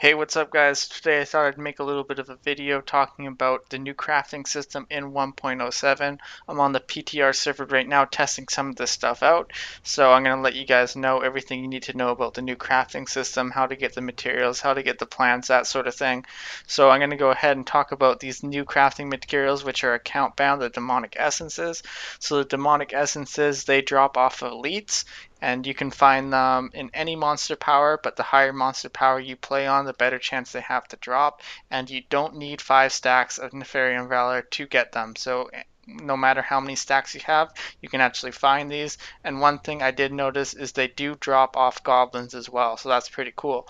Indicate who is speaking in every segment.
Speaker 1: Hey, what's up guys? Today I thought I'd make a little bit of a video talking about the new crafting system in 1.07. I'm on the PTR server right now testing some of this stuff out, so I'm going to let you guys know everything you need to know about the new crafting system, how to get the materials, how to get the plans, that sort of thing. So I'm going to go ahead and talk about these new crafting materials, which are account bound, the demonic essences. So the demonic essences, they drop off of elites, and you can find them in any monster power, but the higher monster power you play on, the better chance they have to drop, and you don't need 5 stacks of Nefarian Valor to get them. So no matter how many stacks you have, you can actually find these. And one thing I did notice is they do drop off goblins as well, so that's pretty cool.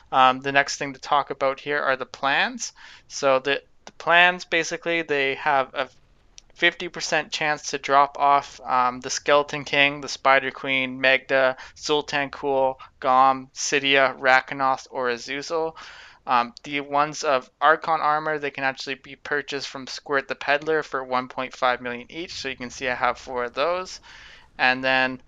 Speaker 1: The next thing to talk about here are the plans. So the plans, basically, they have a 50% chance to drop off the Skeleton King, the Spider Queen, Magda, Sultan Kul, Gom, Cydia, Rakanoth, or Azuzel. The ones of Archon armor, they can actually be purchased from Squirt the Peddler for 1.5 million each. So you can see I have 4 of those. And then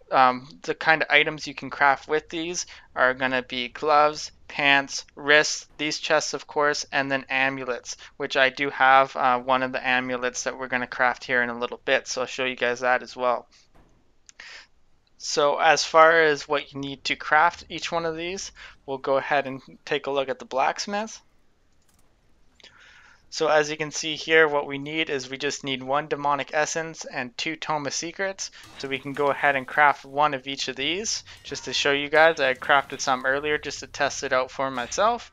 Speaker 1: the kind of items you can craft with these are going to be gloves, pants, wrists, these chests, of course, and then amulets, which I do have one of the amulets that we're going to craft here in a little bit. So I'll show you guys that as well. So as far as what you need to craft each one of these, we'll go ahead and take a look at the blacksmith. So as you can see here, what we need is we just need 1 demonic essence and 2 tome of secrets. So we can go ahead and craft 1 of each of these. Just to show you guys, I crafted some earlier just to test it out for myself.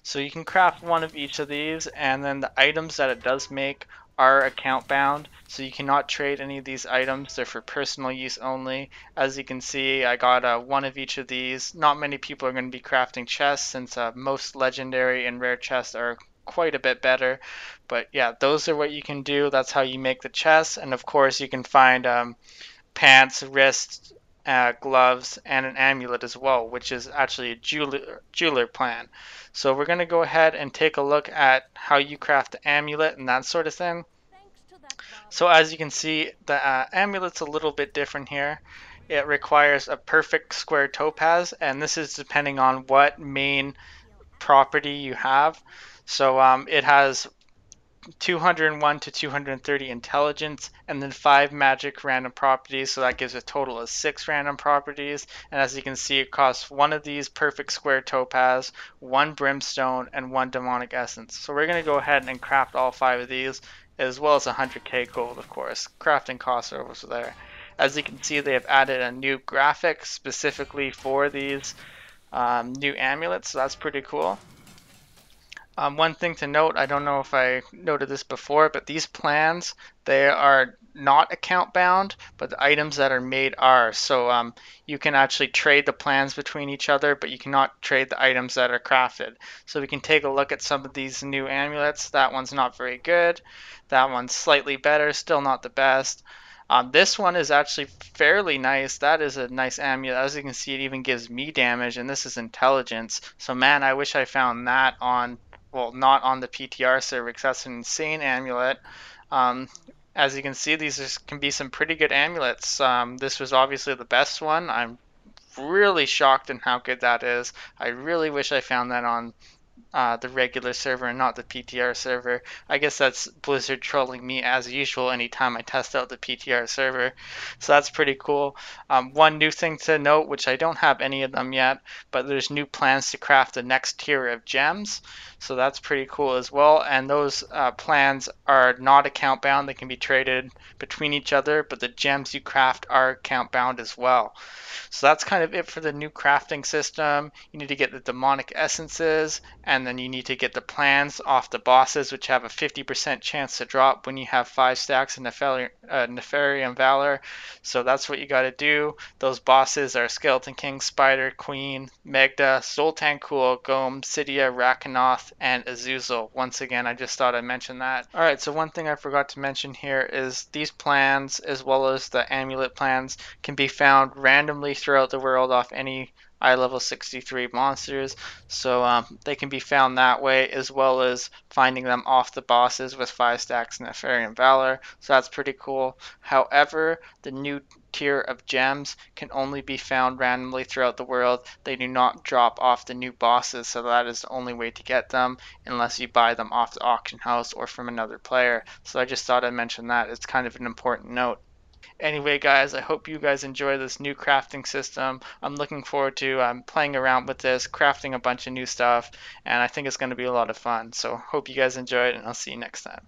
Speaker 1: So you can craft 1 of each of these, and then the items that it does make are account bound, so you cannot trade any of these items. They're for personal use only. As you can see, I got 1 of each of these. Not many people are going to be crafting chests, since most legendary and rare chests are quite a bit better. But yeah, those are what you can do. That's how you make the chests. And of course you can find pants, wrists, gloves, and an amulet as well, which is actually a jeweler plan. So we're going to go ahead and take a look at how you craft the amulet and that sort of thing. So as you can see, the amulet's a little bit different here. It requires a perfect square topaz, and this is depending on what main property you have. So it has 201 to 230 intelligence, and then 5 magic random properties, so that gives a total of 6 random properties. And as you can see, it costs 1 of these perfect square topaz, 1 brimstone, and 1 demonic essence. So we're going to go ahead and craft all 5 of these, as well as 100k gold, of course. Crafting costs are over there. As you can see, they have added a new graphic specifically for these new amulets, so that's pretty cool. One thing to note, I don't know if I noted this before, but these plans, they are not account bound, but the items that are made are. So you can actually trade the plans between each other, but you cannot trade the items that are crafted. So we can take a look at some of these new amulets. That one's not very good. That one's slightly better, still not the best. This one is actually fairly nice. That is a nice amulet. As you can see, it even gives me damage, and this is intelligence. So man, I wish I found that on, well, not on the PTR server, because that's an insane amulet. Um, as you can see, these can be some pretty good amulets. This was obviously the best one. I'm really shocked in how good that is. I really wish I found that on the regular server and not the PTR server. I guess that's Blizzard trolling me as usual anytime I test out the PTR server. So that's pretty cool. One new thing to note, which I don't have any of them yet, but there's new plans to craft the next tier of gems. So that's pretty cool as well. And those plans are not account bound. They can be traded between each other, but the gems you craft are account bound as well. So that's kind of it for the new crafting system. You need to get the demonic essences, and then you need to get the plans off the bosses, which have a 50% chance to drop when you have 5 stacks of Nefarian Valor. So that's what you got to do. Those bosses are Skeleton King, Spider Queen, Magda, Sultan Kul, Gom, Cydia, Rakanoth, and Azuzel. Once again, I just thought I'd mention that. Alright, so one thing I forgot to mention here is these plans, as well as the amulet plans, can be found randomly throughout the world off any eye level 63 monsters. So they can be found that way, as well as finding them off the bosses with 5 stacks Nefarian Valor. So that's pretty cool. However, the new tier of gems can only be found randomly throughout the world. They do not drop off the new bosses, so that is the only way to get them unless you buy them off the auction house or from another player. So I just thought I'd mention that. It's kind of an important note. Anyway, guys, I hope you guys enjoy this new crafting system. I'm looking forward to playing around with this, crafting a bunch of new stuff, and I think it's going to be a lot of fun. So hope you guys enjoy it, and I'll see you next time.